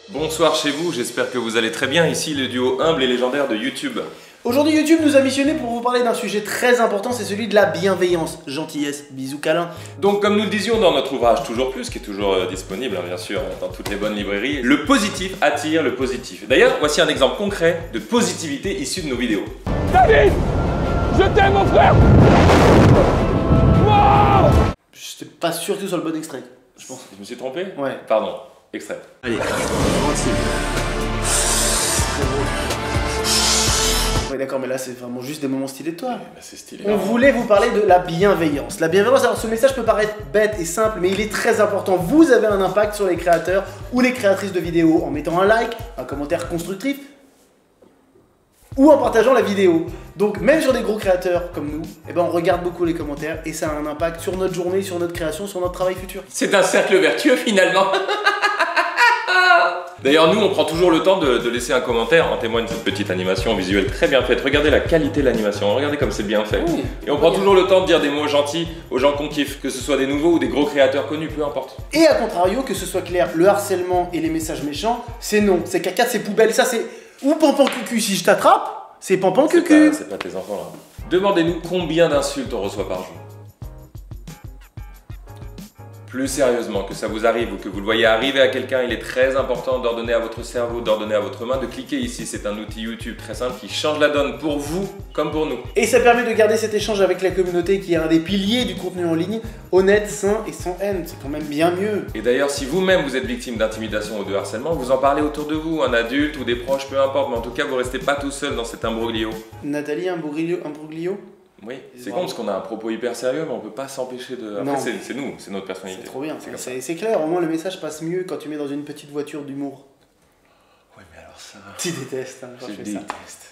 Bonsoir chez vous, j'espère que vous allez très bien. Ici le duo humble et légendaire de YouTube. Aujourd'hui, YouTube nous a missionné pour vous parler d'un sujet très important, c'est celui de la bienveillance, gentillesse, bisous câlins. Donc comme nous le disions dans notre ouvrage Toujours Plus, qui est toujours disponible bien sûr dans toutes les bonnes librairies, le positif attire le positif. D'ailleurs, voici un exemple concret de positivité issu de nos vidéos. David, je t'aime mon frère. Wow. Je suis pas sûr que ce soit le bon extrait, je pense. Je me suis trompé? Ouais. Pardon, extrait. Allez, tranquille. Ouais, d'accord, mais là c'est vraiment juste des moments stylés de toi. Bah, c'est stylé. On voulait vous parler de la bienveillance. La bienveillance, alors ce message peut paraître bête et simple, mais il est très important. Vous avez un impact sur les créateurs ou les créatrices de vidéos en mettant un like, un commentaire constructif ou en partageant la vidéo. Donc même sur des gros créateurs comme nous, eh ben, on regarde beaucoup les commentaires et ça a un impact sur notre journée, sur notre création, sur notre travail futur. C'est un cercle vertueux finalement. D'ailleurs, nous, on prend toujours le temps de laisser un commentaire. En témoigne cette petite animation visuelle très bien faite. Regardez la qualité de l'animation, regardez comme c'est bien fait. Oui. Et on prend toujours le temps de dire des mots gentils aux gens qu'on kiffe, que ce soit des nouveaux ou des gros créateurs connus, peu importe. Et à contrario, que ce soit clair, le harcèlement et les messages méchants, c'est non. C'est caca, c'est poubelle, ça c'est... Ou pampan cucu, si je t'attrape, c'est pampan cucu. C'est pas tes enfants là. Demandez-nous combien d'insultes on reçoit par jour. Plus sérieusement, que ça vous arrive ou que vous le voyez arriver à quelqu'un, il est très important d'ordonner à votre cerveau, d'ordonner à votre main de cliquer ici. C'est un outil YouTube très simple qui change la donne pour vous comme pour nous. Et ça permet de garder cet échange avec la communauté qui est un des piliers du contenu en ligne, honnête, sain et sans haine. C'est quand même bien mieux. Et d'ailleurs, si vous-même vous êtes victime d'intimidation ou de harcèlement, vous en parlez autour de vous, un adulte ou des proches, peu importe, mais en tout cas, vous restez pas tout seul dans cet imbroglio. Nathalie, un broglio? Oui, c'est con parce qu'on a un propos hyper sérieux, mais on peut pas s'empêcher de... Après, c'est nous, c'est notre personnalité. C'est trop bien, comme ça. c'est clair, au moins le message passe mieux quand tu mets dans une petite voiture d'humour. Ouais, mais alors ça... Tu détestes hein, quand Je tu fais ça. déteste.